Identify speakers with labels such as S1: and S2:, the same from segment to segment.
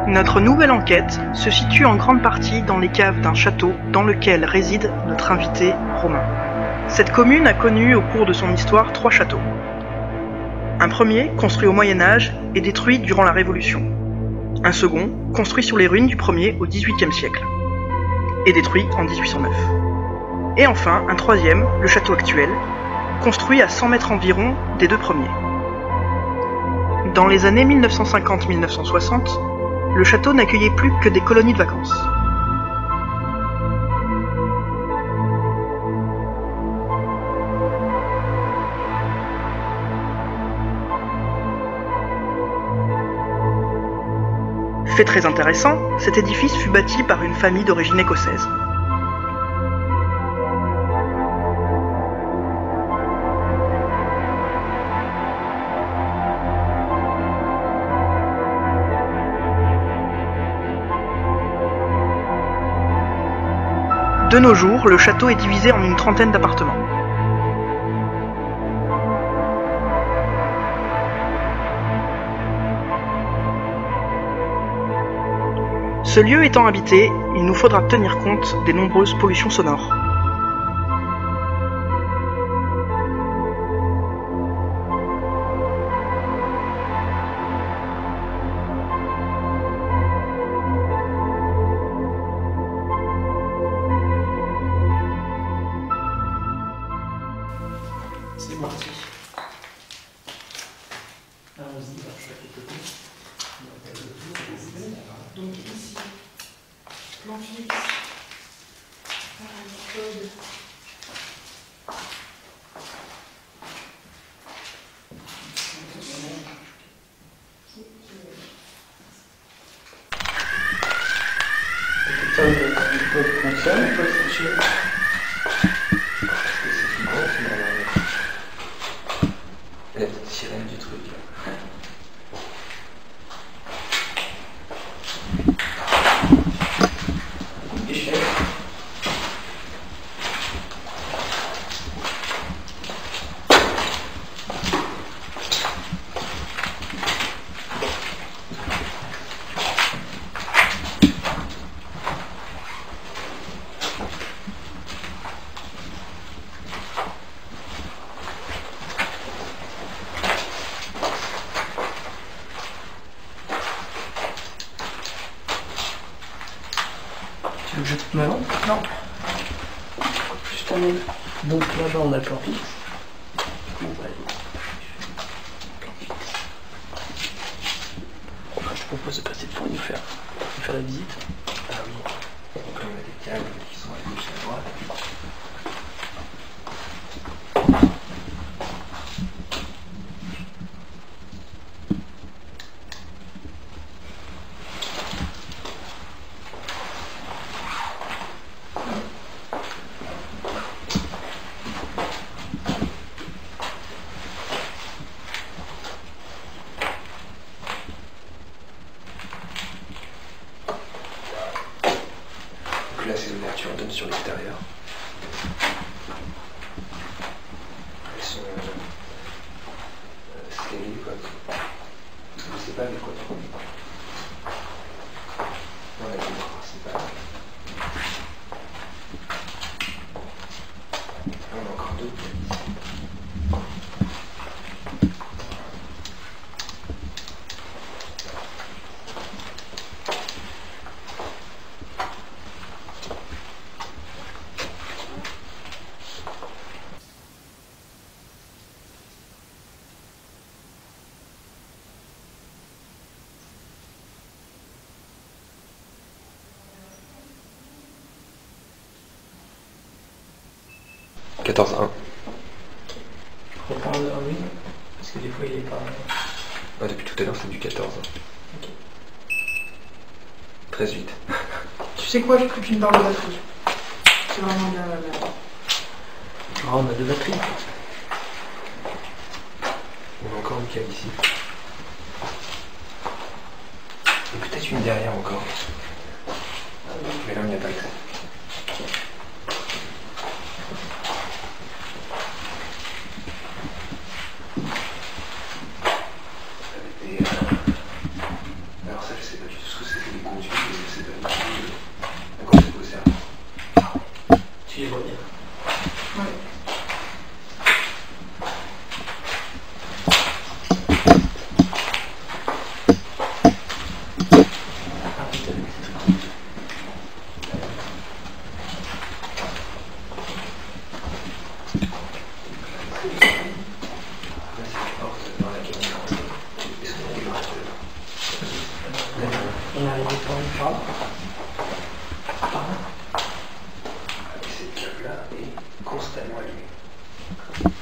S1: Notre nouvelle enquête se situe en grande partie dans les caves d'un château dans lequel réside notre invité Romain. Cette commune a connu au cours de son histoire 3 châteaux. Un premier, construit au Moyen-Âge, est détruit durant la Révolution. Un second, construit sur les ruines du premier au XVIIIe siècle, est détruit en 1809. Et enfin, un troisième, le château actuel, construit à 100 mètres environ des 2 premiers. Dans les années 1950-1960, le château n'accueillait plus que des colonies de vacances. Fait très intéressant, cet édifice fut bâti par une famille d'origine écossaise. De nos jours, le château est divisé en une trentaine d'appartements. Ce lieu étant habité, il nous faudra tenir compte des nombreuses pollutions sonores.
S2: C'est parti. Allons-y, par chaque côté. Donc ici, plan fixe, code. Le code fonctionne, le code fonctionne.
S3: La petite sirène du truc.
S2: Échec. Tu veux que je te ma lampe? Non. Juste un aide. Donc là-bas on a le plan fixe. Bon, allez. Plan fixe. Enfin, je te propose de passer devant et nous faire la visite.
S3: Ah oui. Donc là on a des câbles qui sont à gauche et à droite. Donc là ces ouvertures donnent sur l'extérieur. Elles sont stériles quoi. Je sais pas mais quoi. On a dit c'est pas. On a encore d'autres. « 14-1.
S2: Reprends le oui, parce que des fois il est pas.
S3: Ah, depuis tout à l'heure c'est du 14.
S2: Ok.
S3: 13-8.
S4: Tu sais quoi, j'ai pris qu'une barre de batterie. C'est vraiment bien la merde.
S2: Ah, on a 2 batteries.
S3: On a encore une câble ici. Et peut-être une derrière encore. Mais là il n'y a pas accès. Et alors ça je sais pas du tout ce que c'est.
S2: arriver par là.
S3: Et cette câble-là est constamment allumée.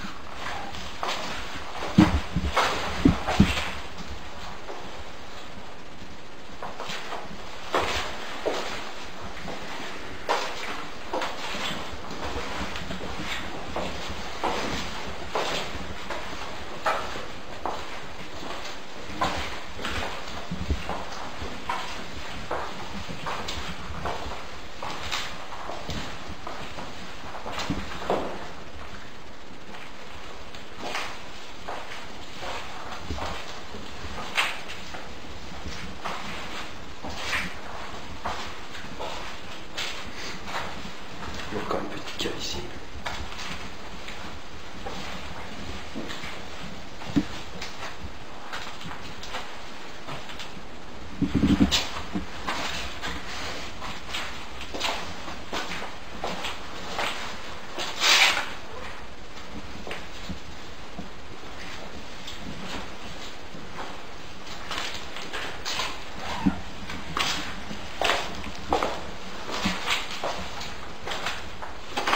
S3: Encore une petite cave ici.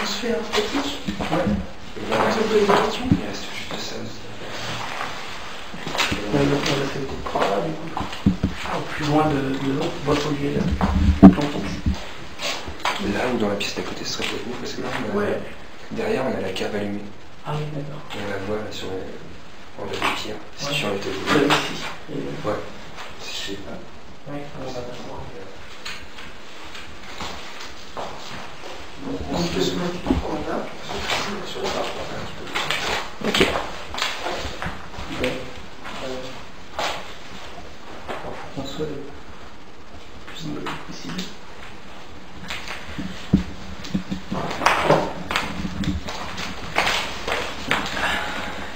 S4: On se fait un petit.
S2: Ouais.
S3: Et là,
S4: On se pose des questions.
S3: il reste juste ça aussi.
S2: On a fait des par là, du coup. Plus loin de l'autre, votre lieu là.
S3: Là ou dans la pièce d'à côté, ce serait peut-être mieux parce que là,
S4: Ouais.
S3: derrière, on a la cave allumée.
S2: Ah oui, d'accord.
S3: On la voit là sur en bas des pieds. C'est
S2: Ouais.
S3: sur les télé.
S2: Là, ici. Et-
S3: Ouais. Je sais pas.
S2: Ouais, on va voir.
S4: On peut se mettre du coin là.
S3: Sur la barre, je pense, un petit peu.
S2: Ok. Bon. Faut qu'on soit le plus immobile possible.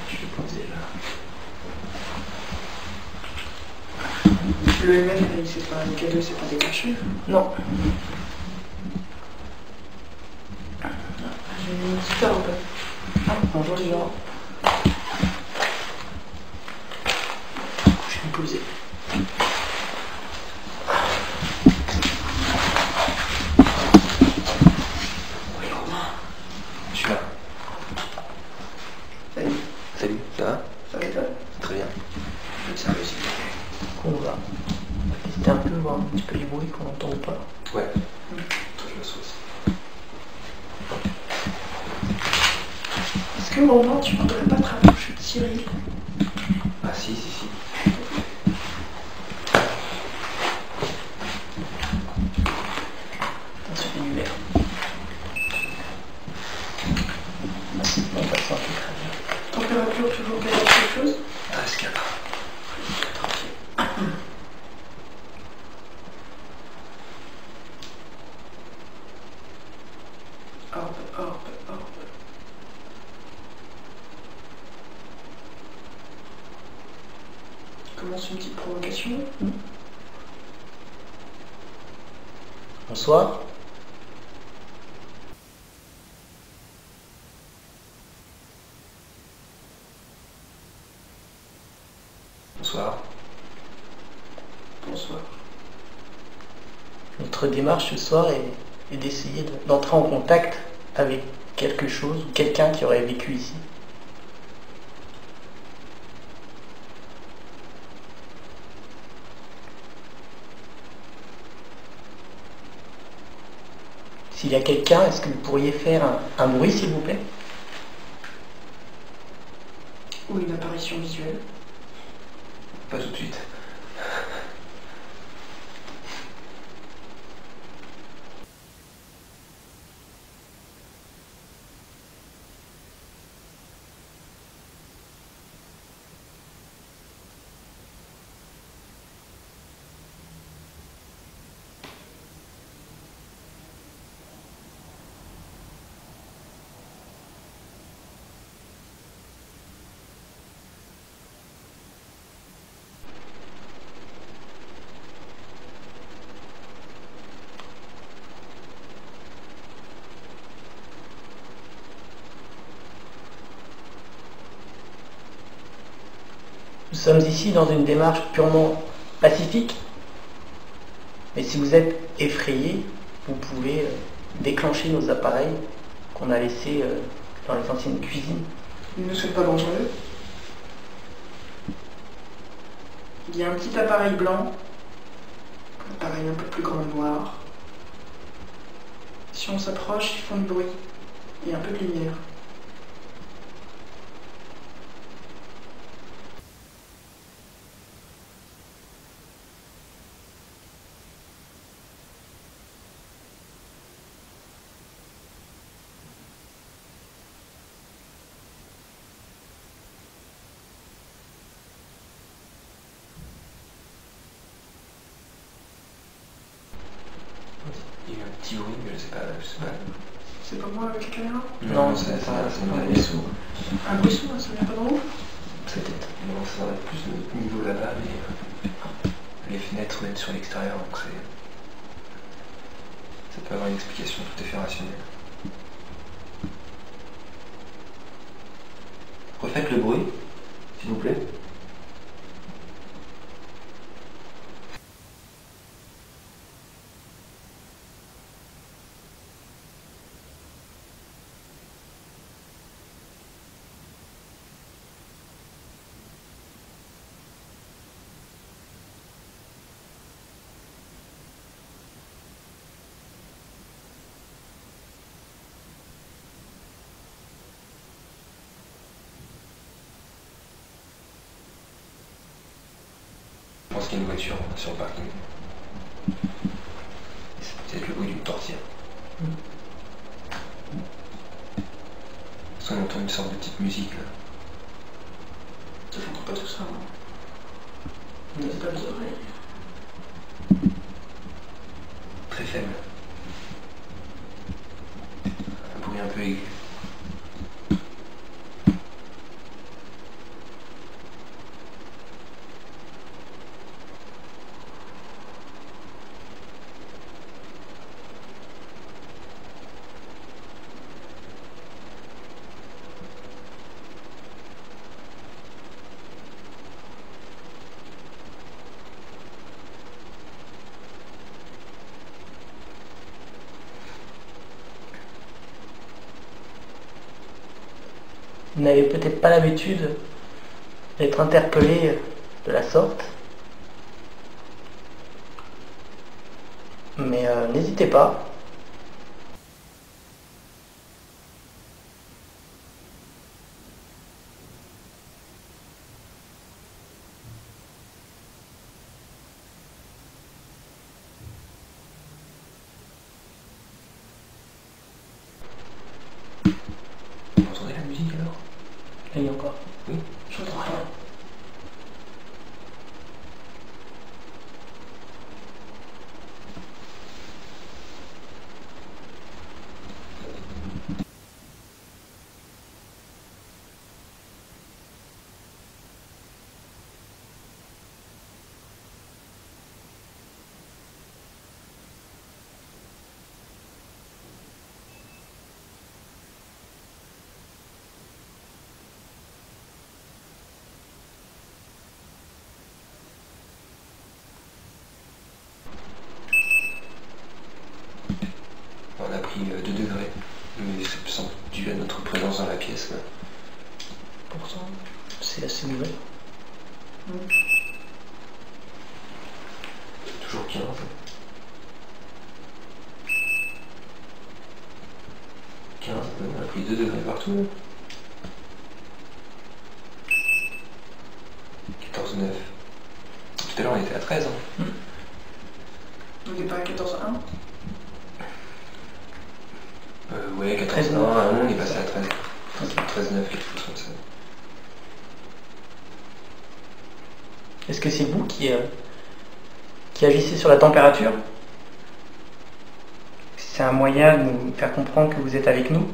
S2: Je vais poser là.
S4: Le MN, c'est pas le cadeau, c'est pas décaché.
S2: Non.
S4: J'ai mis une guitare un peu.
S2: Ah, bonjour les gens. Je vais me poser. Oui, Romain.
S3: Je suis là.
S4: Salut.
S3: Salut, ça va?
S4: Ça va et toi?
S3: Très bien.
S4: Je te sers aussi.
S2: On va tester un peu, voir un petit peu les bruits qu'on entend ou pas.
S3: Ouais. Toi, je me sauce.
S4: Est-ce que Romain, tu voudrais pas te rapprocher de Cyril?
S3: Ah si, si, si.
S2: Attention des lumières. On passe un peu très bien.
S4: Température toujours quelque chose?
S3: 13-4.
S4: Hop, hop, hop. Commence une petite provocation.
S2: Bonsoir.
S3: Bonsoir.
S4: Bonsoir.
S2: Notre démarche ce soir est d'essayer d'entrer en contact avec quelque chose ou quelqu'un qui aurait vécu ici. S'il y a quelqu'un, est-ce que vous pourriez faire un bruit, s'il vous plaît?
S4: Ou une apparition visuelle.
S3: Pas tout de suite.
S2: Nous sommes ici dans une démarche purement pacifique. Mais si vous êtes effrayé, vous pouvez déclencher nos appareils qu'on a laissés dans les anciennes cuisines.
S4: Ils ne sont pas dangereux. Il y a un petit appareil blanc, un appareil un peu plus grand noir. Si on s'approche, ils font du bruit et un peu de lumière.
S3: Il y a eu un petit bruit, mais je sais pas.
S4: C'est pas moi avec la caméra?
S2: Non,
S3: ça
S2: c'est
S3: m'a
S2: pas
S3: mis sourd.
S4: Un bruit sourd, ça vient pas d'en haut?
S2: peut-être.
S3: Non, ça va être plus de notre niveau là-bas, mais les fenêtres mènent sur l'extérieur, donc ça peut avoir une explication tout à fait rationnelle. Refaites le bruit, s'il vous plaît. Je pense qu'il y a une voiture sur le parking. C'est peut-être le bruit d'une portière. Parce qu'on entend une sorte de petite musique là.
S4: Ça fait pas tout ça, hein. On n'a pas les oreilles.
S3: Très faible. Un bruit un peu aigu.
S2: Vous n'avez peut-être pas l'habitude d'être interpellé de la sorte. Mais n'hésitez pas.
S3: Vous entendez la musique alors?
S2: Et encore.
S3: Oui.
S4: J'entends rien.
S3: On a pris 2 degrés, mais c'est sans doute dû à notre présence dans la pièce. Là.
S2: Pourtant, c'est assez mauvais.
S3: Toujours 15. 15, on a pris 2 degrés partout. 14,9. Tout à l'heure on était à 13. Hein.
S4: On n'est pas à 14,1?
S3: Ouais, 14,1.
S2: 13,9.
S3: On est passé à 13. 13,9, quelque chose comme ça.
S2: Est-ce que c'est vous qui agissez sur la température? C'est un moyen de nous faire comprendre que vous êtes avec nous?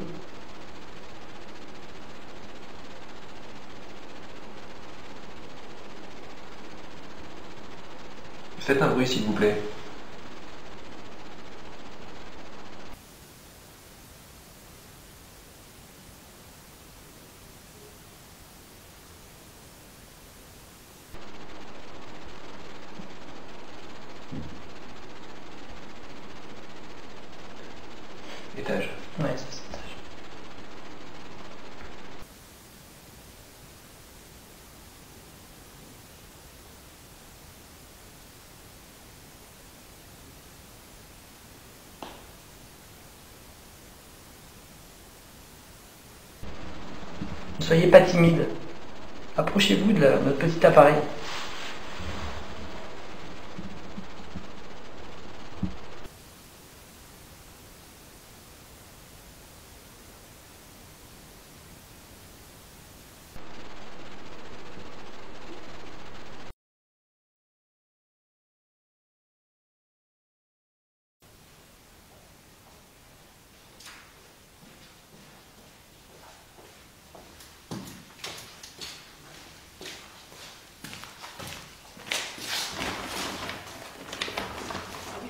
S3: Faites un bruit s'il vous plaît. étage.
S2: Ouais, c'est ça. Ne soyez pas timide. Approchez-vous de notre petit appareil.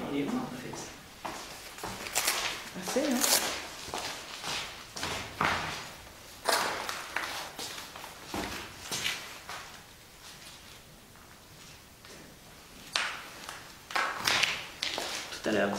S4: On est loin en fait.
S1: Assez, hein.
S4: Tout à l'heure.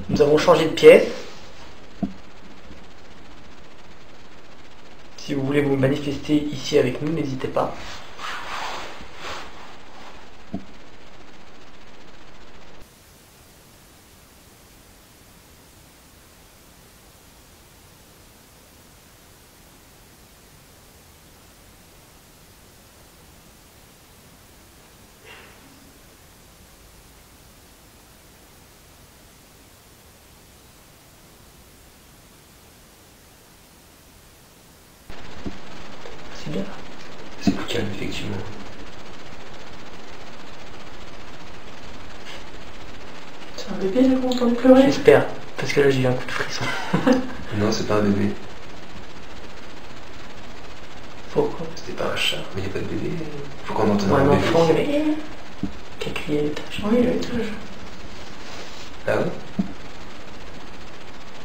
S2: Nous avons changé de pièce. Si vous voulez vous manifester ici avec nous, n'hésitez pas. C'est bien.
S3: C'est plus calme, effectivement.
S4: C'est un bébé là qu'on entend pleurer.
S2: J'espère, parce que là j'ai eu un coup de frisson.
S3: Non, c'est pas un bébé.
S2: Pourquoi?
S3: C'était pas un chat. Mais il n'y a pas de bébé. Faut qu'on entende
S2: Pour
S3: un
S2: un
S3: bébé.
S2: enfant, il y avait qui a crié à l'étage.
S4: Oui, à l'étage.
S3: Ah ouais?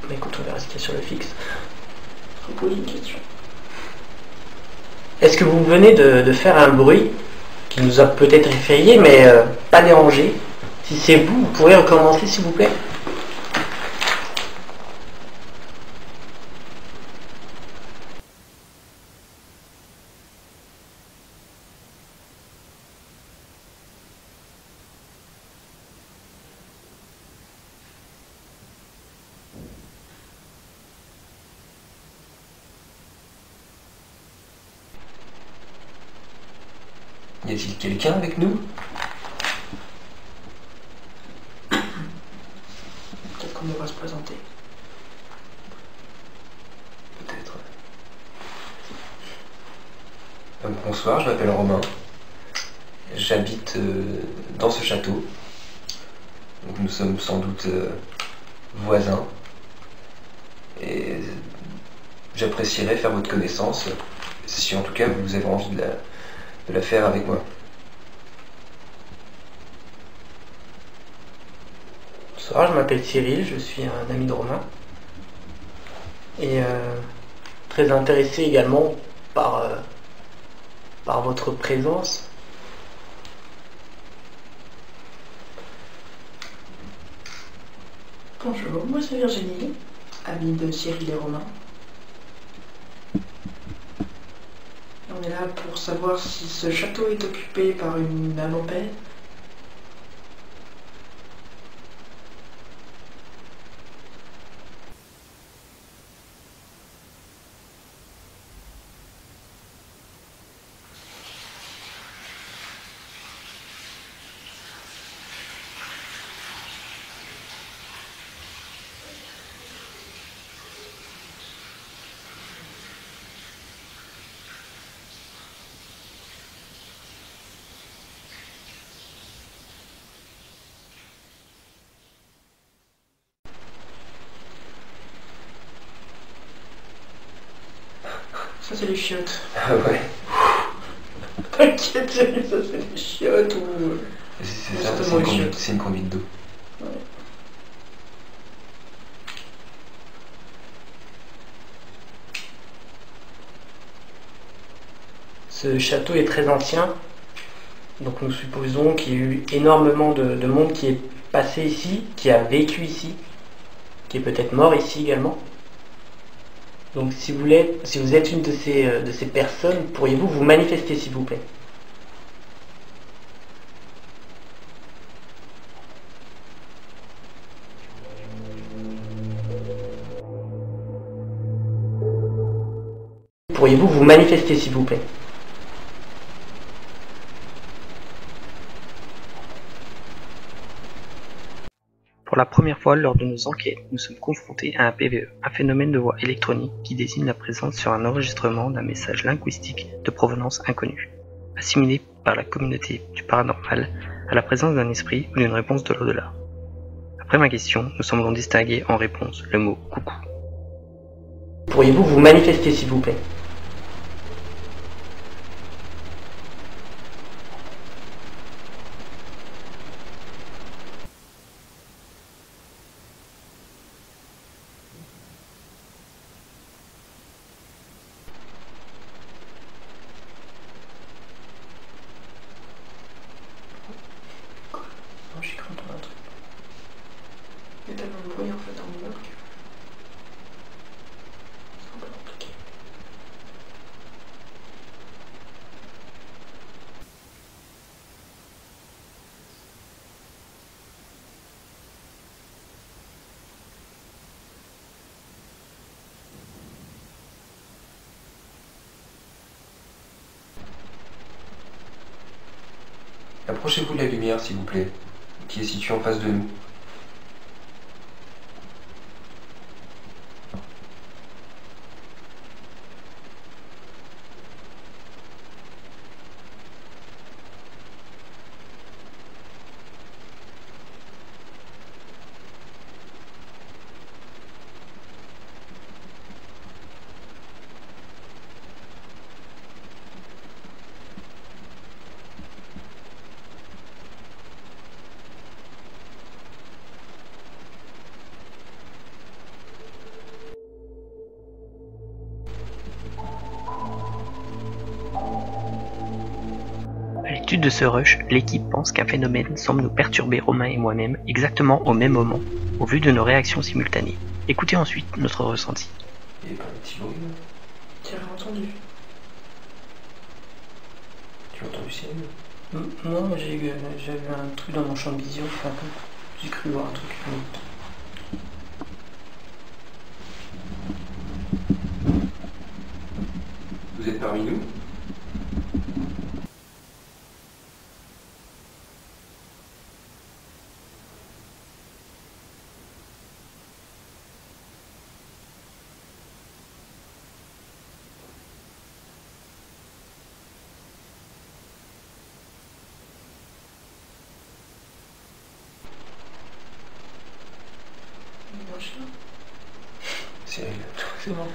S2: Mais écoute, on verra ce qu'il y a sur le fixe.
S4: Je vous pose une question.
S2: Est-ce que vous venez de faire un bruit qui nous a peut-être effrayés, mais pas dérangé? Si c'est vous, vous pourrez recommencer s'il vous plaît?
S3: Y a-t-il quelqu'un avec nous?
S4: Peut-être qu'on devrait se présenter.
S3: Peut-être. Bonsoir, je m'appelle Romain. J'habite dans ce château. Donc nous sommes sans doute voisins. Et j'apprécierais faire votre connaissance si en tout cas vous avez envie de la faire avec moi.
S2: Ça Bonsoir, je m'appelle Cyril, je suis un ami de Romain. Et très intéressé également par votre présence.
S4: Bonjour, moi c'est Virginie, amie de Cyril et Romain. On est là pour savoir si ce château est occupé par une âme en peine. Ça c'est les chiottes.
S3: Ah ouais.
S4: T'inquiète, ça c'est les chiottes ou...
S3: C'est ça, c'est une conduite d'eau.
S4: Ouais.
S2: Ce château est très ancien, donc nous supposons qu'il y a eu énormément de monde qui est passé ici, qui a vécu ici, qui est peut-être mort ici également. Donc si vous êtes une de ces personnes, pourriez-vous vous manifester s'il vous plaît? Pourriez-vous vous manifester s'il vous plaît?
S1: Pour la première fois lors de nos enquêtes, nous sommes confrontés à un PVE, un phénomène de voix électronique qui désigne la présence sur un enregistrement d'un message linguistique de provenance inconnue, assimilé par la communauté du paranormal à la présence d'un esprit ou d'une réponse de l'au-delà. Après ma question, nous semblons distinguer en réponse le mot « coucou ».
S2: Pourriez-vous vous manifester s'il vous plaît?
S4: Non, j'ai cru entendre un truc. Il y a tellement de bruit en fait dans mon bloc. C'est un peu compliqué.
S3: Approchez-vous de la lumière, s'il vous plaît, qui est située en face de nous.
S1: À l'étude de ce rush, l'équipe pense qu'un phénomène semble nous perturber Romain et moi-même exactement au même moment, au vu de nos réactions simultanées. Écoutez ensuite notre ressenti.
S3: Il n'y a pas un petit bruit là?
S4: Tu as entendu?
S3: Tu as entendu Cyril?
S2: Non, j'ai vu un truc dans mon champ de vision, enfin, j'ai cru voir un truc.
S3: Vous êtes parmi nous? Cyril.
S2: C'est bon.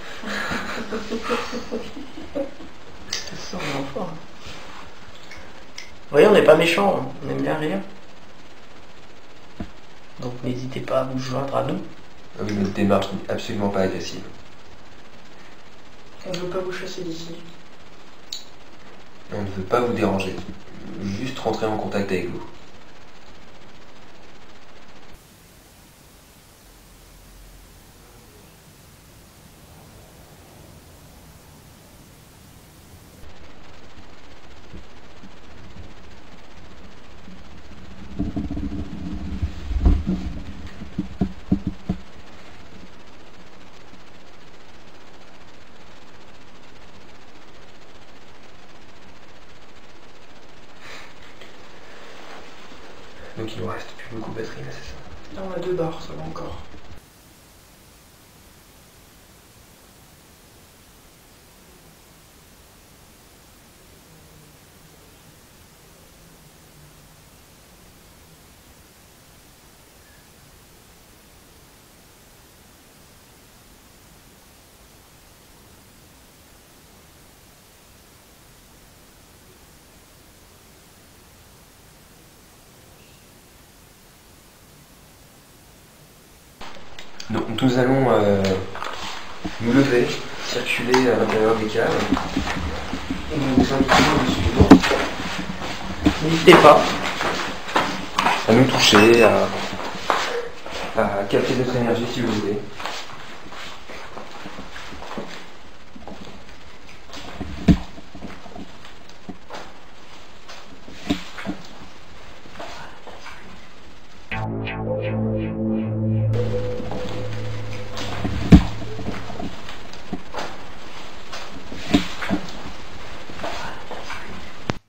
S2: C'est ça, on est fort. Vous voyez, on n'est pas méchants, on aime bien rire. Donc n'hésitez pas à vous joindre à nous.
S3: Oui, notre démarche n'est absolument pas agressive.
S4: On ne veut pas vous chasser d'ici.
S3: On ne veut pas vous déranger, juste rentrer en contact avec vous. Donc il nous reste plus beaucoup de batterie là, c'est ça?
S4: Là on a 2 barres, ça va encore.
S3: Donc nous allons nous lever, circuler à l'intérieur des caves. Et nous vous invitons le suivant.
S2: N'hésitez pas.
S3: À nous toucher, à capter notre énergie si vous voulez.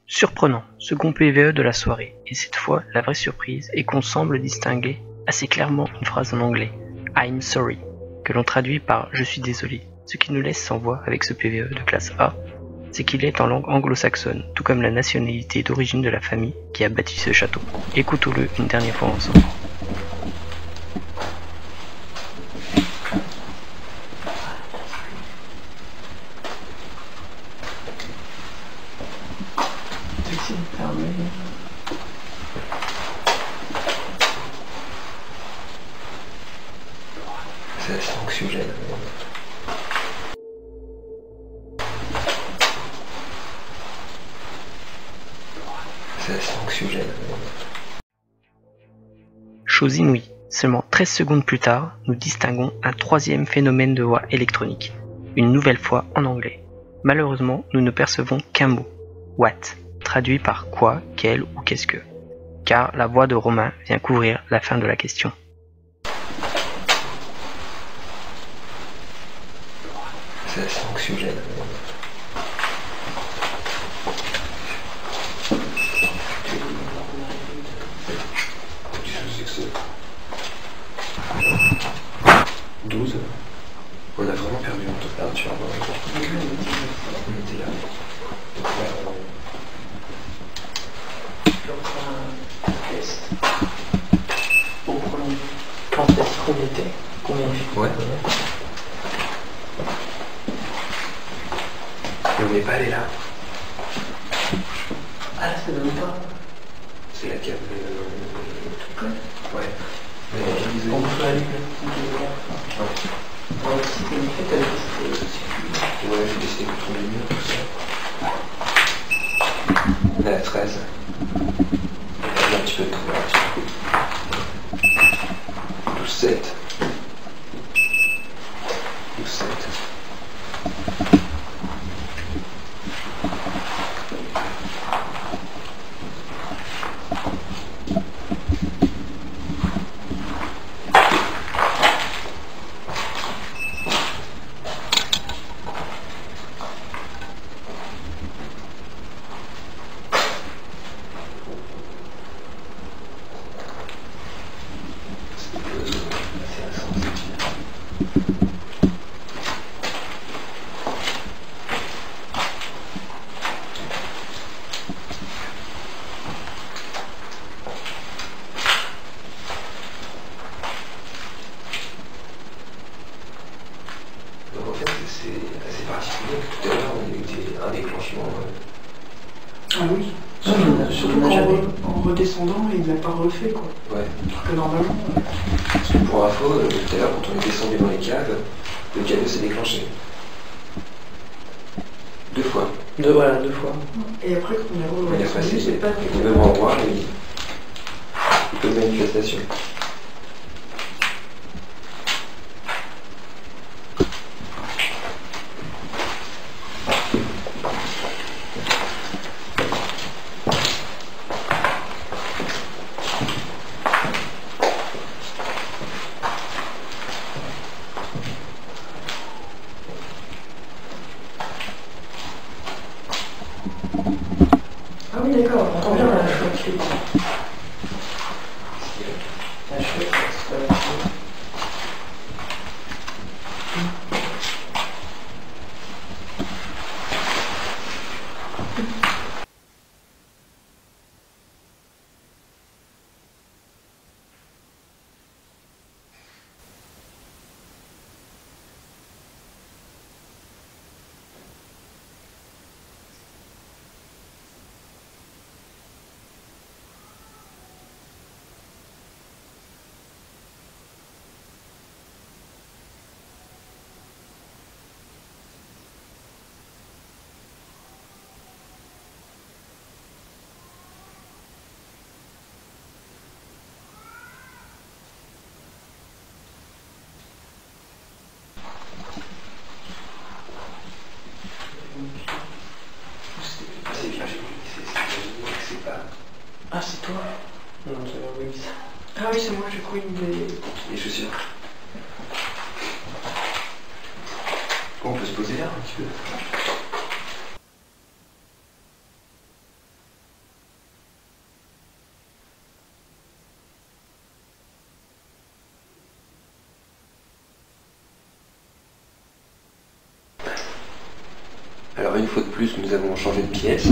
S2: Surprenant, second PVE de la soirée, et cette fois, la vraie surprise est qu'on semble distinguer assez clairement une phrase en anglais, I'm sorry, que l'on traduit par je suis désolé. Ce qui nous laisse sans voix avec ce PVE de classe A, c'est qu'il est en langue anglo-saxonne, tout comme la nationalité d'origine de la famille qui a bâti ce château. Écoutons-le une dernière fois ensemble.
S3: C'est assez anxiogène. C'est assez anxiogène.
S2: Chose inouïe, seulement 13 secondes plus tard, nous distinguons un troisième phénomène de voix électronique, une nouvelle fois en anglais. Malheureusement, nous ne percevons qu'un mot, what, traduit par quoi, quel ou qu'est-ce que, car la voix de Romain vient couvrir la fin de la question.
S3: C'est assez anxiogène. On a vraiment perdu notre température. On était là. Donc là,
S2: Au premier, quand est-ce qu'on était? Combien de
S3: ouais. Et on n'est pas allé là.
S2: Ah là, ça donne pas.
S3: C'est la cave.
S2: Tout près.
S3: Ouais. Mais
S2: On peut aller dans le site en fait, avec le circuit.
S3: ouais, j'ai décidé de trouver le mur, tout ça. On est à 13. On a un petit peu de température. 12,7. 12,7. Donc en fait, c'est assez particulier. Tout à l'heure, on a eu un déclenchement.
S4: Ah oui,
S2: surtout
S4: surtout
S2: quand
S4: quand en redescendant, il l'a pas refait, quoi.
S3: Ouais.
S4: Alors que normalement...
S3: Parce que pour info, tout à l'heure, quand on est descendu dans les caves, le cadeau s'est déclenché. 2 fois.
S2: Voilà, 2 fois.
S4: Et après, quand on est
S3: Il a passé
S4: c'est pas...
S3: au même endroit, et peu de manifestation.
S4: Ah oui, d'accord, on entend bien la chouette clé.
S2: La chouette, c'est pas la chouette. C'est Virginie, c'est pas...
S4: Ah, c'est toi?
S2: Non, j'avais oublié ça.
S4: Ah oui, c'est moi, j'ai cru
S3: Les chaussures. On peut se poser là un petit peu. Alors une fois de plus, nous avons changé de pièce.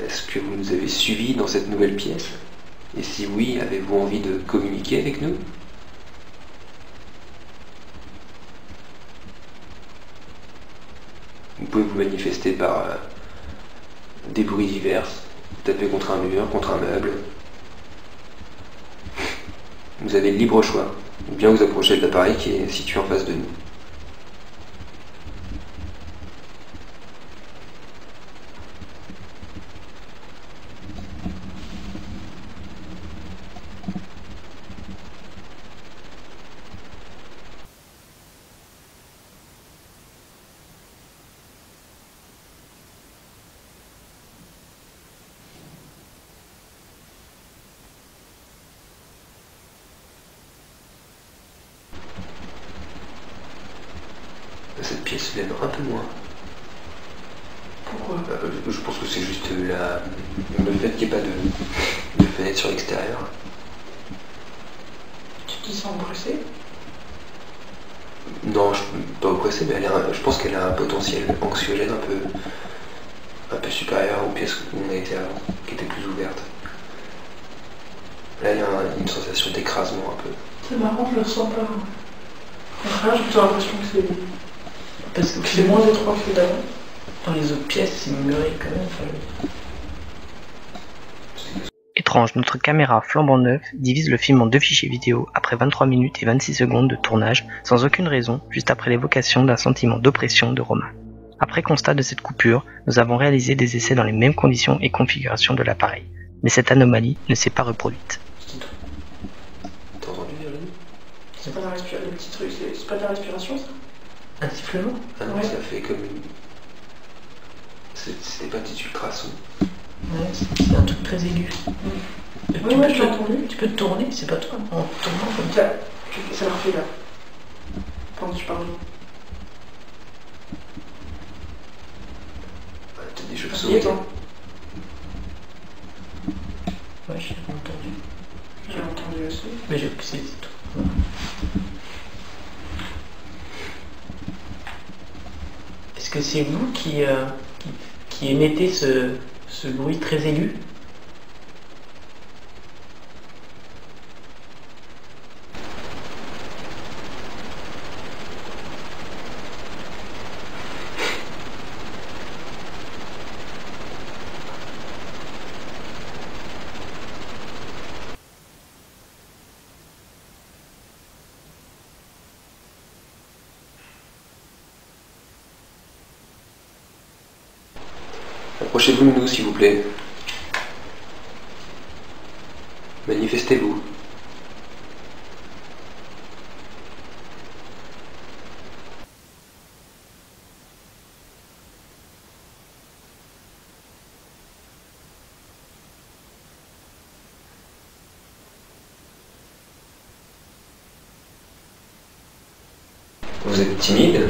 S3: Est-ce que vous nous avez suivis dans cette nouvelle pièce? Et si oui, avez-vous envie de communiquer avec nous? Vous pouvez vous manifester par des bruits divers, taper contre un mur, contre un meuble. Vous avez le libre choix, ou bien vous approchez de l'appareil qui est situé en face de nous. Cette pièce l'aime un peu moins.
S4: Pourquoi?
S3: Je pense que c'est juste le fait qu'il n'y ait pas de fenêtre sur l'extérieur.
S4: Tu te sens pressé?
S3: Non, je suis pas oppressé, mais je pense qu'elle a un potentiel anxiogène un peu supérieur aux pièces où on a été avant, qui étaient plus ouvertes. Là, il y a une sensation d'écrasement un peu.
S4: C'est marrant, je le ressens pas. Au contraire, j'ai plutôt l'impression que c'est...
S2: Parce que
S4: c'est moins étroit que d'avant.
S2: dans les autres pièces, c'est muré quand même.
S5: Étrange, notre caméra flambant neuve divise le film en 2 fichiers vidéo après 23 minutes et 26 secondes de tournage, sans aucune raison, juste après l'évocation d'un sentiment d'oppression de Romain. Après constat de cette coupure, nous avons réalisé des essais dans les mêmes conditions et configurations de l'appareil, mais cette anomalie ne s'est pas reproduite.
S3: T'as entendu, Virginie?
S4: C'est pas la respiration, le petit truc, c'est pas de la respiration, ça?
S2: Un sifflement?
S3: Ah non,
S4: Ouais.
S3: ça fait comme une... C'était pas des ultrasons.
S2: Ouais, c'est un truc très aigu.
S4: Ouais, j'ai entendu.
S2: Tu peux te tourner, c'est pas toi, en tournant comme ça.
S4: Ça, ça leur fait là. Pendant que tu parles.
S3: T'as des cheveux
S4: Et
S3: souris.
S4: toi?
S2: Ouais, j'ai entendu.
S4: J'ai entendu aussi.
S2: Mais j'ai c'est tout. Est-ce que c'est vous qui émettez ce bruit très aigu?
S3: Rapprochez-vous de nous, s'il vous plaît. Manifestez-vous. Vous êtes timide?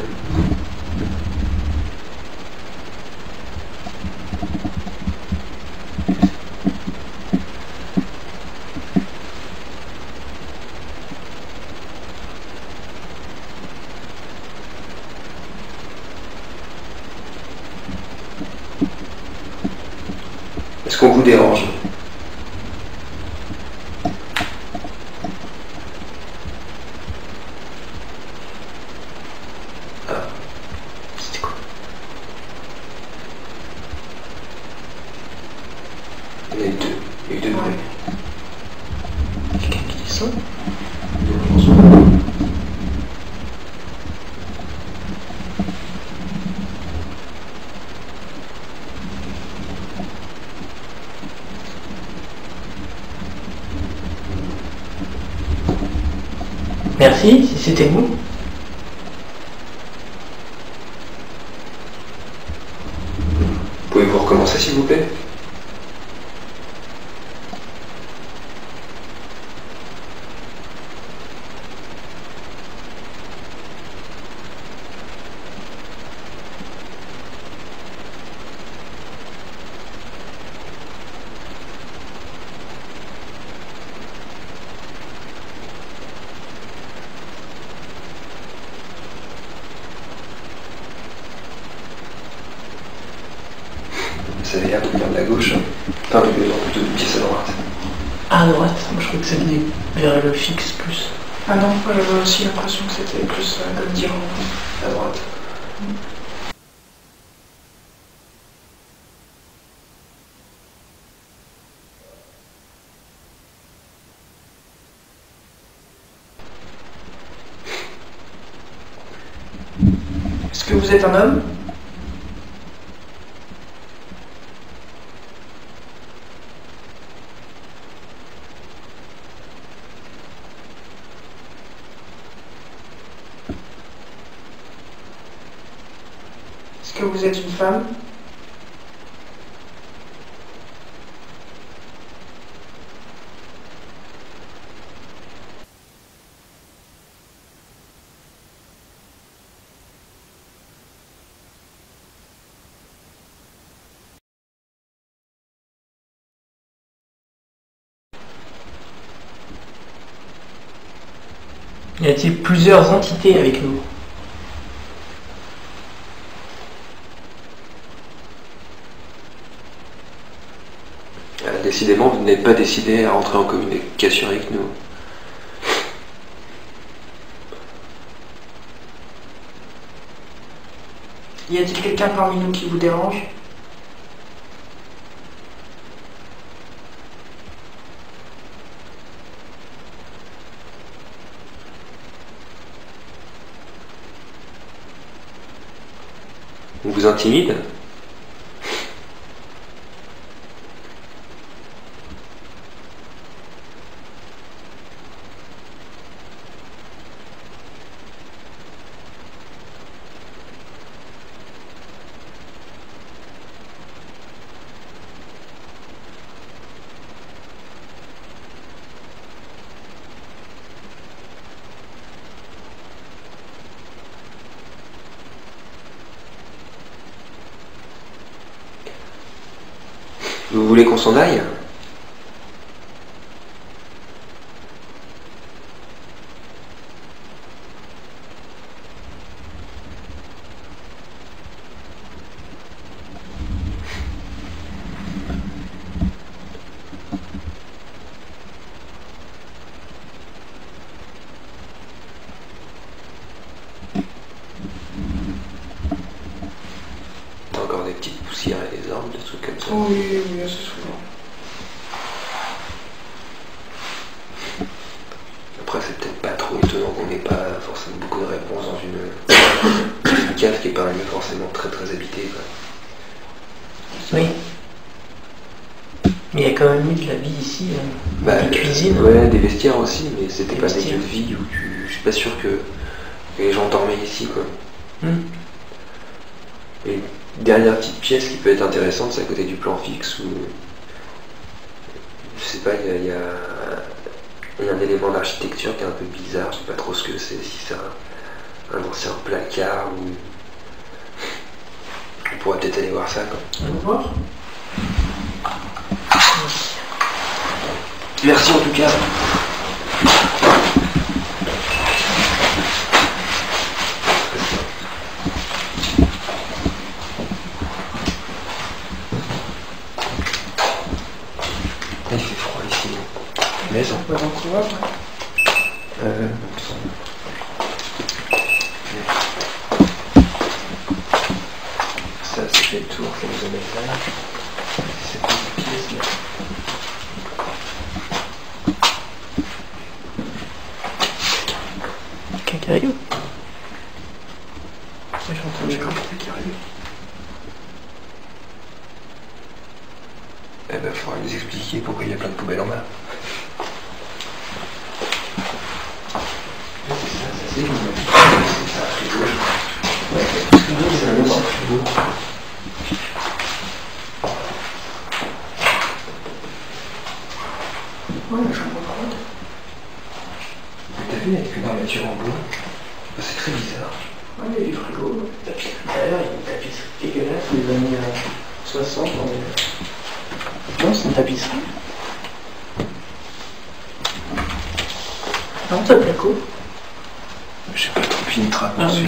S3: Est-ce qu'on vous dérange? Ah, c'était quoi? Il y en a eu deux. Il y a eu deux bruits.
S4: Quelqu'un qui dit ça?
S2: Merci, si c'était vous.
S3: Pouvez-vous recommencer, s'il vous plaît? Ça avait l'air de venir de la gauche. Enfin, plutôt d'une pièce à droite.
S2: À droite, moi je crois que ça venait vers le fixe plus.
S4: Ah non, moi j'avais aussi l'impression que c'était plus comme dire
S3: À droite.
S4: Est-ce que vous êtes un homme? Est-ce que vous êtes une femme?
S2: Y a-t-il plusieurs entités avec nous?
S3: Décidément, vous n'êtes pas décidé à entrer en communication avec nous.
S4: Y a-t-il quelqu'un parmi nous qui vous dérange?
S3: On vous intimide? Vous voulez qu'on s'en aille? T'as encore des petites poussières et des arbres, des trucs comme ça.
S4: Oui, oui, assez souvent.
S3: Après, c'est peut-être pas trop étonnant qu'on n'ait pas forcément beaucoup de réponses dans une cave qui est pas forcément très très habitée, quoi.
S2: Oui. Mais il y a quand même eu de la vie ici, des cuisines.
S3: Ouais, des vestiaires aussi, mais c'était
S2: Des
S3: pas des
S2: vestiaires.
S3: lieux de vie où je suis pas sûr que les gens dormaient ici, quoi. Et dernière petite pièce qui peut être intéressante, c'est à côté du plan fixe où, je sais pas, il y a un élément d'architecture qui est un peu bizarre, je sais pas trop ce que c'est, si c'est un ancien placard ou... On pourrait peut-être aller voir ça, quoi.
S2: On va voir.
S3: Merci en tout cas. Il fait froid ici. Maison.
S2: On va voir, ouais.
S3: Ça fait le tour, ça nous amène là. C'est pas une pièce, mais...
S2: Quelqu'un qui arrive? J'ai entendu.
S3: J'ai compris qui arrive. Eh ben, faudra nous expliquer pourquoi il y a plein de poubelles en bas. C'est ça, c'est ça, frigo. Ouais, frigo, c'est un ancien frigo.
S2: Ouais, la chambre froide.
S3: T'as vu, avec une armature en bois, c'est très bizarre.
S2: Ouais, il y a du frigo. D'ailleurs, il y a une tapisserie dégueulasse des années 60. Non, c'est une tapisserie. Non, ça plaît quoi?
S3: Je sais pas trop fini de travail,
S2: Ah, oui.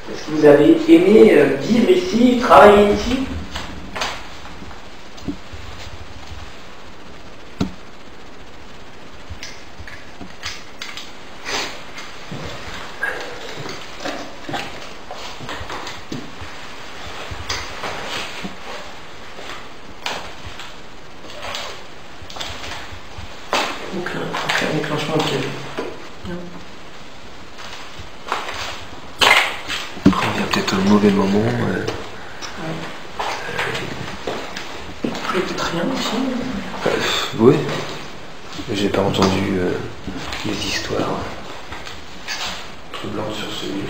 S2: Est-ce que vous avez aimé vivre ici, travailler ici? Aucun déclenchement de cavité.
S3: On vient peut-être au mauvais moment.
S2: Peut-être rien ici.
S3: Oui. J'ai pas entendu les histoires troublantes sur ce lieu.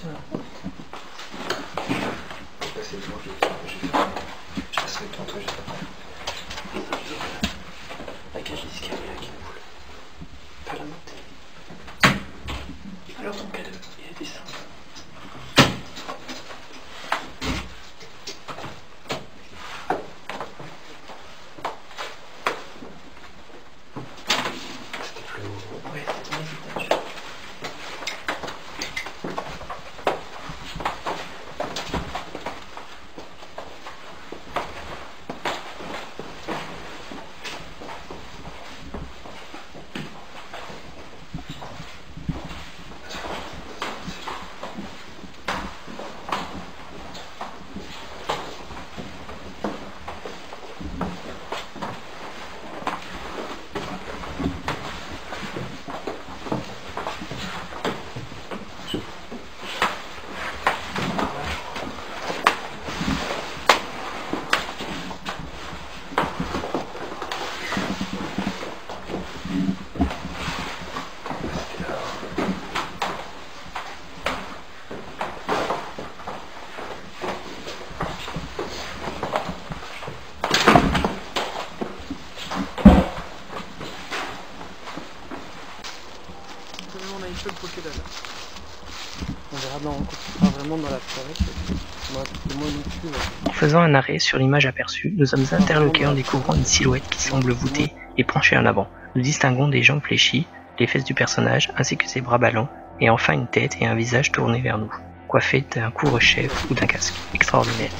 S2: Tiens.
S3: C'est toi, je passe avec toi, juste après.
S2: La cage d'escalier là qui boule. Pas la montée. Alors ton cadeau, il a des seins.
S3: C'était plus haut.
S2: Ouais, c'était mon étage.
S1: On a une seule pokédale.
S2: On verra quand on sera vraiment dans la forêt.
S5: En faisant un arrêt sur l'image aperçue, nous sommes interloqués en découvrant une silhouette qui semble voûtée et penchée en avant. Nous distinguons des jambes fléchies, les fesses du personnage ainsi que ses bras ballants, et enfin une tête et un visage tournés vers nous, coiffés d'un couvre-chef ou d'un casque. Extraordinaire.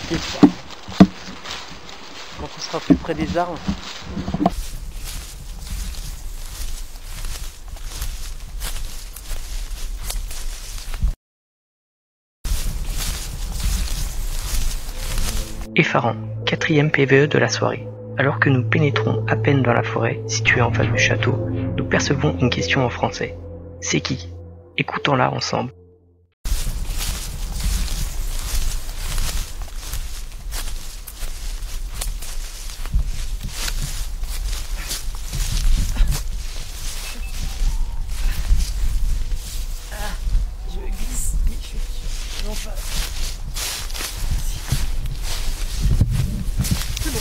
S2: Quand on sera plus près des arbres.
S5: Effarant, 4e PVE de la soirée. Alors que nous pénétrons à peine dans la forêt, située en face du château, nous percevons une question en français. C'est qui? Écoutons-la ensemble.
S4: Je glisse, non pas. C'est bon.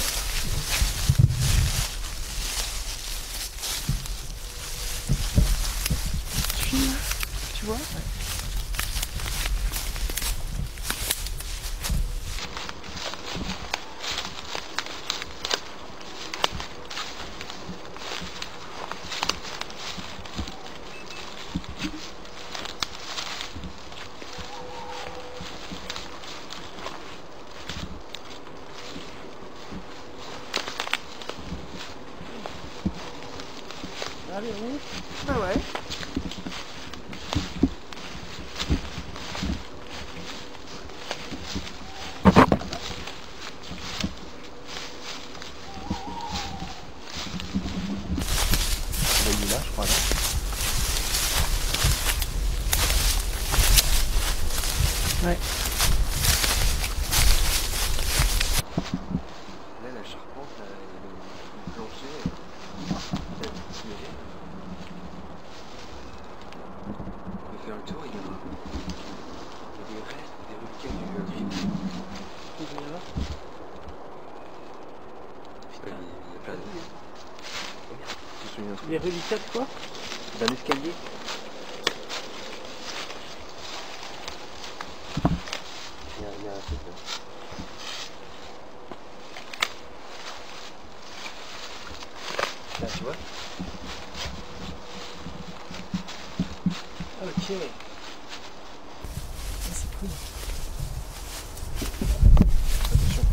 S4: Tu filmes, tu vois? Allez, où? Ah ouais.
S3: Il est là, je crois, là.
S2: Ouais.
S3: Là, la charpente, là, le plancher, ça a tiré. On peut faire le tour, il y a des restes, des reliquats du griffe.
S2: Il y a là.
S3: Putain, il y a plein de vie. Oh merde, je me souviens d'un truc.
S2: Les reliquats de quoi?
S3: D'un escalier. Il y a un truc là. Là, tu vois?
S2: Ok.
S4: C'est cool.
S3: Attention.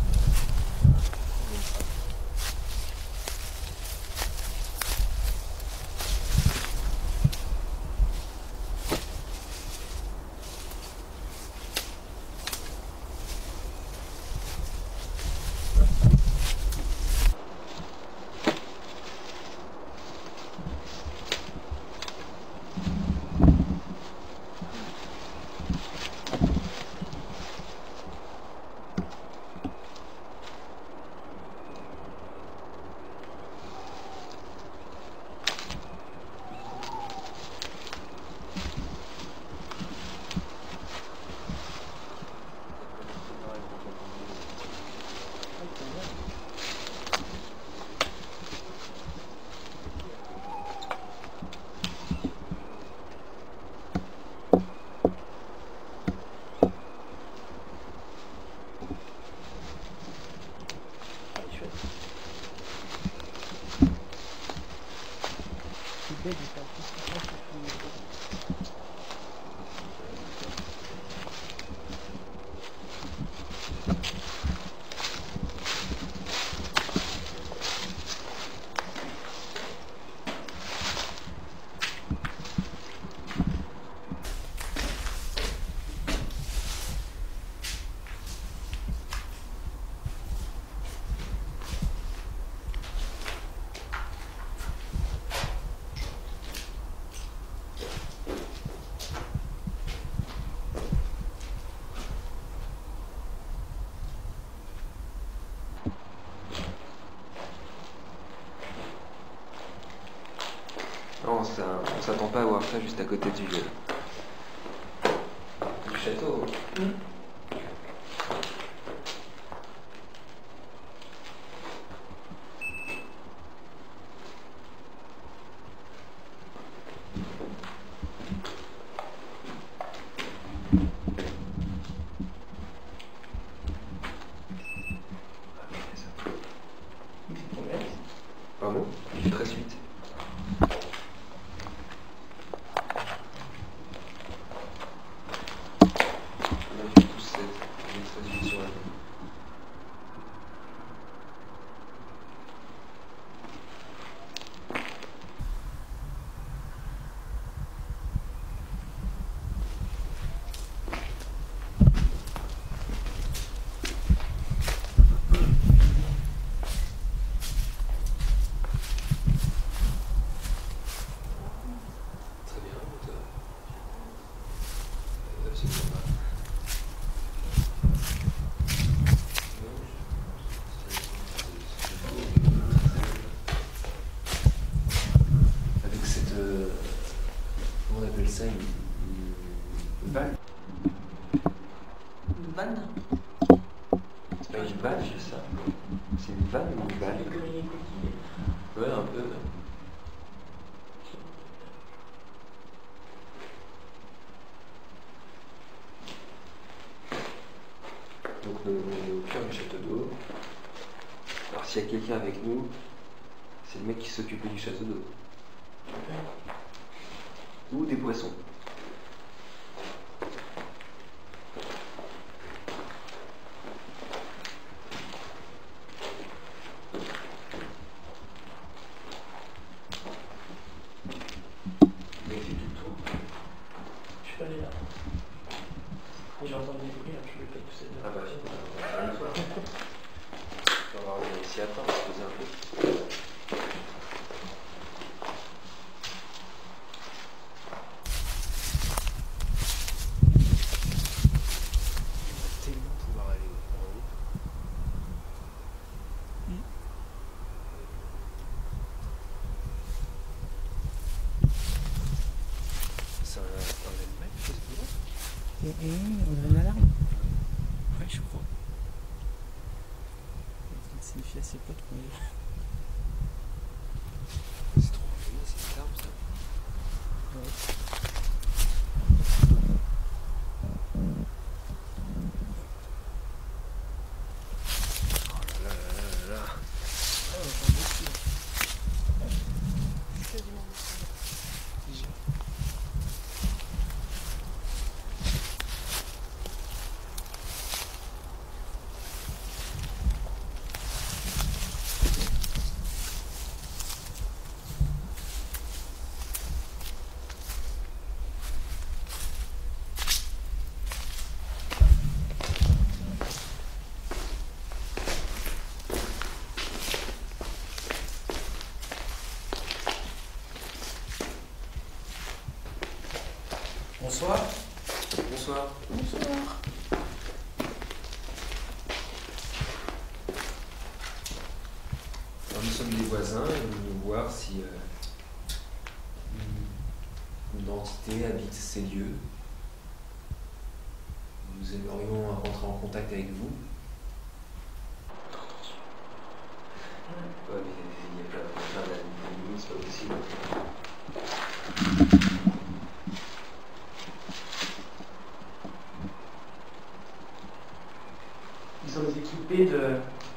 S3: s'attend pas à voir ça juste à côté du château. Pardon? Il fait 13-8. Avec cette... comment on appelle ça? Une balle?
S4: Une vanne?
S3: C'est pas une balle, c'est ça? C'est une vanne ou une balle? Ouais, un peu. Donc on est au cœur du château d'eau. Alors s'il y a quelqu'un avec nous, c'est le mec qui s'occupait du château d'eau. Ou des poissons. Mais il fait tout le tour.
S2: Je suis pas allé là. J'ai entendu des bruits, je vais pas pousser de...
S3: Ah bah, on va voir. On va revenir ici après, on va se poser un peu. Tellement pouvoir aller en haut. C'est un animal, je sais pas.
S5: On dirait une alarme.
S3: Ouais, je crois.
S5: Ça signifie à ses potes qu'on est là.
S3: C'est trop joli, c'est une arme ça. Oh là là là là là.
S2: Bonsoir.
S3: Bonsoir.
S4: Bonsoir.
S3: Alors nous sommes des voisins et nous voulons voir si une entité habite ces lieux. Nous aimerions rentrer en contact avec vous. Ouais, mais il y a plein d'animaux, c'est pas possible.
S2: Ils sont équipés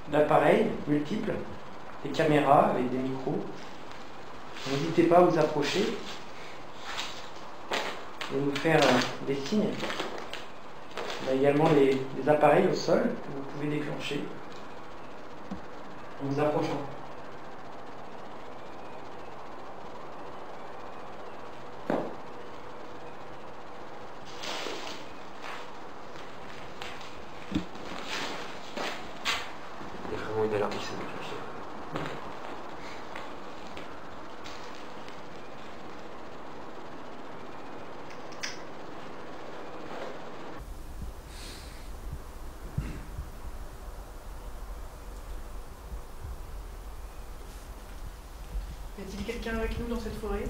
S2: d'appareils multiples, des caméras avec des micros. N'hésitez pas à vous approcher et nous faire des signes. On a également des appareils au sol que vous pouvez déclencher en vous approchant.
S3: Il y a vraiment une alarme qui s'est déclenchée.
S4: Y a-t-il quelqu'un avec nous dans cette forêt?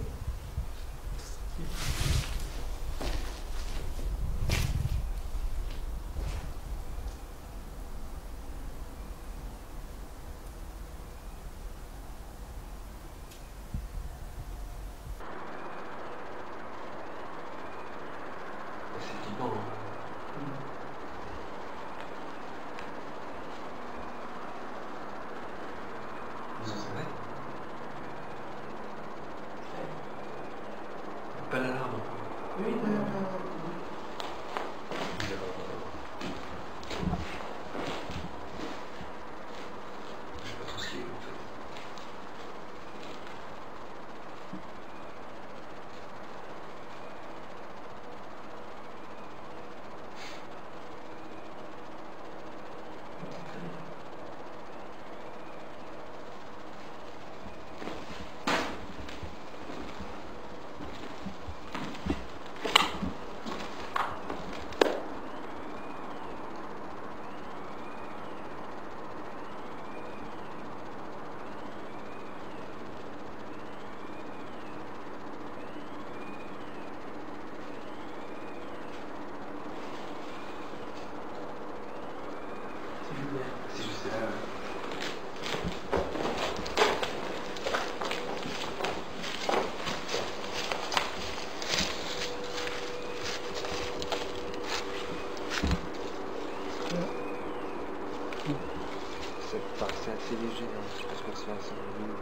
S3: paraissait assez léger, hein. Je sais pas ce qu'on se fait assez léger.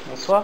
S2: Bonsoir.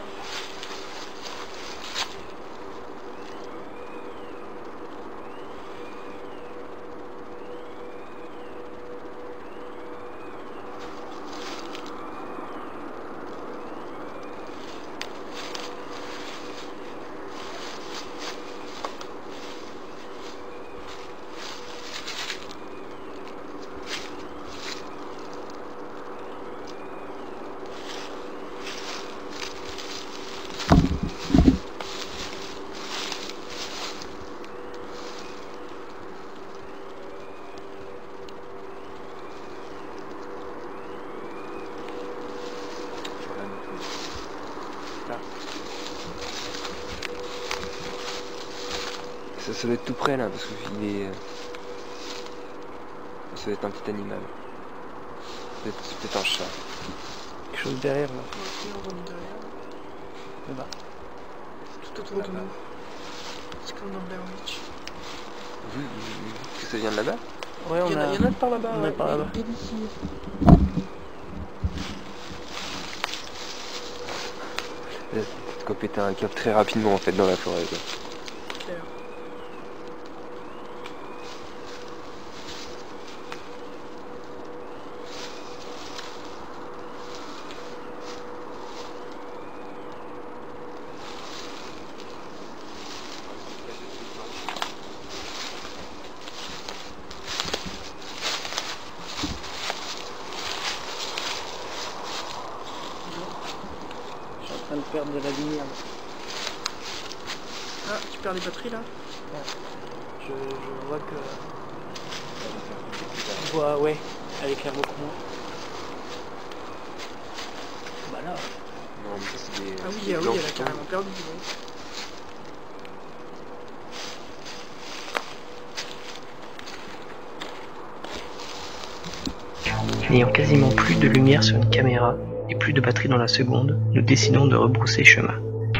S3: Ça doit être tout près là, parce que il est... Ça doit être un petit animal. C'est peut-être un chat.
S2: Quelque chose derrière là.
S4: On va derrière.
S2: Là-bas.
S4: Tout autour de nous. C'est comme dans Blair Witch.
S3: Vu que ça vient de là-bas?
S2: Ouais,
S4: Il y en a de par là-bas.
S2: On a par là-bas.
S4: Et d'ici.
S3: C'est quoi péter un câble très rapidement en fait dans la forêt. Quoi.
S4: Claire.
S2: Je suis en train de perdre de la lumière.
S4: Ah, tu perds les batteries là?
S2: Je vois que... Je vois, ouais, elle éclaire beaucoup moins. Bah là,
S3: Non mais ça c'est des...
S4: Ah oui,
S3: des
S4: elle a
S3: blancs.
S4: carrément perdu. Ouais.
S5: N'ayant quasiment plus de lumière sur une caméra et plus de batterie dans la seconde, nous décidons de rebrousser chemin.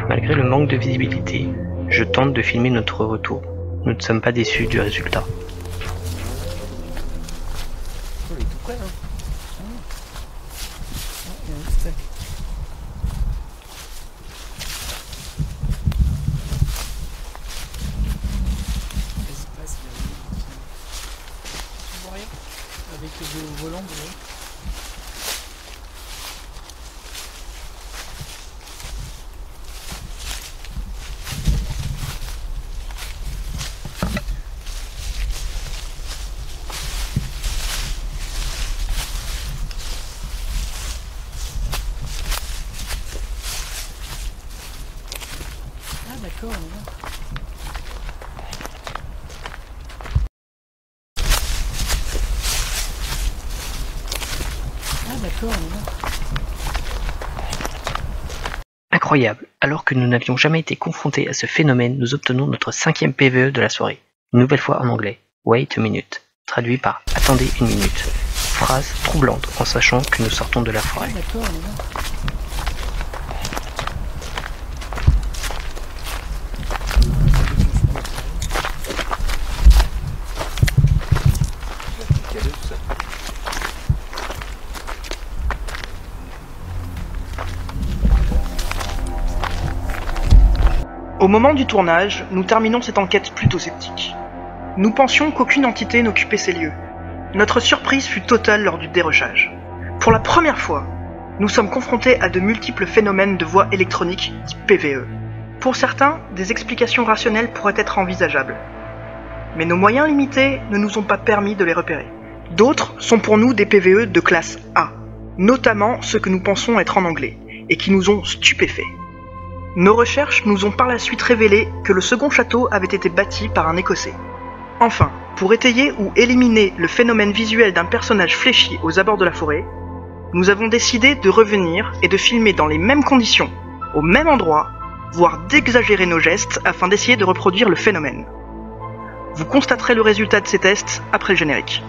S5: Malgré le manque de visibilité, je tente de filmer notre retour. Nous ne sommes pas déçus du résultat.
S3: On est tout près là.
S4: Vas-y, passe, il y a rien. Tu vois rien? Avec le volant, vous voyez? Ah d'accord, on est là. Ah d'accord, on est là.
S5: Incroyable, alors que nous n'avions jamais été confrontés à ce phénomène, nous obtenons notre 5e PVE de la soirée. Une nouvelle fois en anglais. Wait a minute. Traduit par attendez une minute. Phrase troublante en sachant que nous sortons de la
S4: Ah
S5: forêt.
S4: d'accord, on est là.
S3: Caleux, tout ça.
S1: Au moment du tournage, nous terminons cette enquête plutôt sceptique. Nous pensions qu'aucune entité n'occupait ces lieux. Notre surprise fut totale lors du dérochage. Pour la première fois, nous sommes confrontés à de multiples phénomènes de voix électroniques type PVE. Pour certains, des explications rationnelles pourraient être envisageables. Mais nos moyens limités ne nous ont pas permis de les repérer. D'autres sont pour nous des PVE de classe A, notamment ceux que nous pensons être en anglais, et qui nous ont stupéfaits. Nos recherches nous ont par la suite révélé que le second château avait été bâti par un Écossais. Enfin, pour étayer ou éliminer le phénomène visuel d'un personnage fléchi aux abords de la forêt, nous avons décidé de revenir et de filmer dans les mêmes conditions, au même endroit, voire d'exagérer nos gestes afin d'essayer de reproduire le phénomène. Vous constaterez le résultat de ces tests après le générique.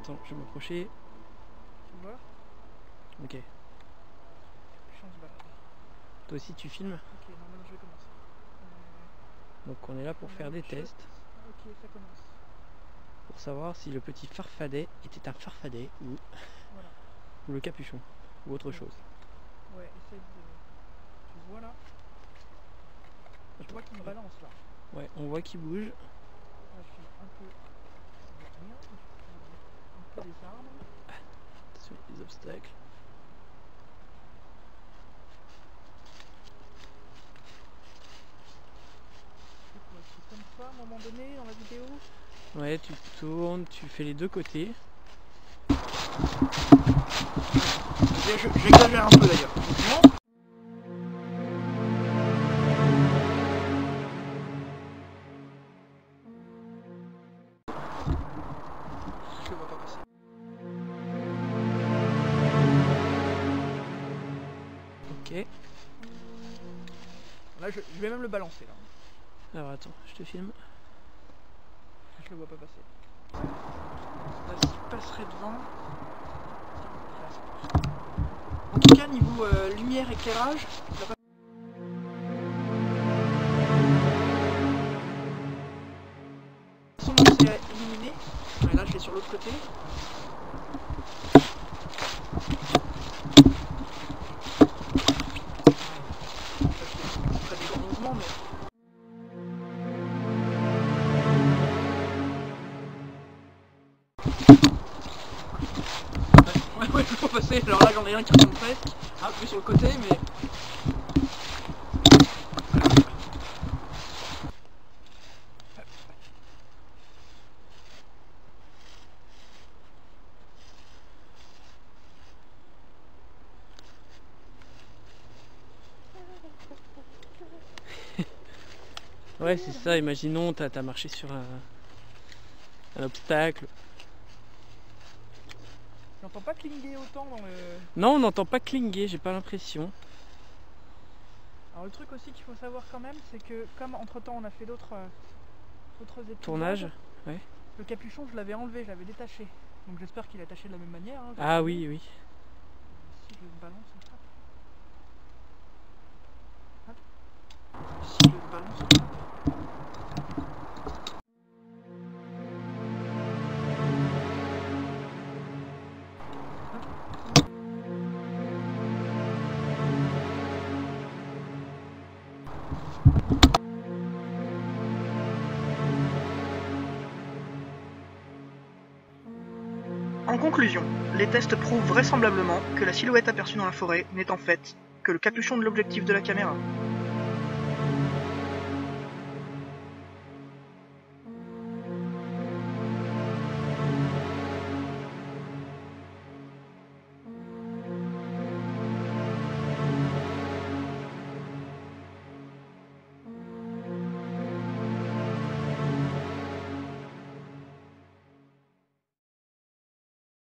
S2: Attends, je vais m'approcher.
S4: Tu vois?
S2: Ok.
S4: Change de balade.
S2: Toi aussi tu filmes.
S4: Ok, non, maintenant je vais commencer.
S2: Donc on est là pour faire des tests.
S4: Ok, ça commence.
S2: Pour savoir si le petit farfadet était un farfadet ou,
S4: Voilà.
S2: ou le capuchon. Ou autre chose.
S4: Ouais, essaye de... Tu vois là? Tu vois qu'il me balance là.
S2: Ouais, on voit qu'il bouge.
S4: Là, je suis un peu... Je vois rien. Un peu des arbres.
S2: Attention, les obstacles.
S4: C'est comme ça à un moment donné dans la vidéo.
S2: Ouais, tu tournes, tu fais les deux côtés.
S4: J'exagère un peu d'ailleurs. Non. Je le vois pas passer.
S2: Ok.
S4: Là, je vais même le balancer là.
S2: Alors attends, je te filme.
S4: Je le vois pas passer. Là, s'il passerait devant. En tout cas, niveau lumière éclairage, il va pas. De toute façon, là, c'est illuminé. Ouais, là, je vais sur l'autre côté. Je ferai des grands mouvements, mais. Ouais, je peux passer. Alors là, j'en ai un qui tombe presque. Un peu sur le côté, mais.
S2: Ouais, c'est ça, imaginons, t'as marché sur un obstacle.
S4: J'entends pas clinguer autant dans le.
S2: Non, on n'entend pas clinguer, j'ai pas l'impression.
S4: Alors le truc aussi qu'il faut savoir quand même, c'est que comme entre temps on a fait d'autres épisodes,
S2: Tournage, ouais.
S4: le capuchon je l'avais enlevé, je l'avais détaché. Donc j'espère qu'il est attaché de la même manière. Hein,
S2: Ah oui, oui.
S4: Si je le balance, hop. Si je le balance,
S1: En conclusion, les tests prouvent vraisemblablement que la silhouette aperçue dans la forêt n'est en fait que le capuchon de l'objectif de la caméra.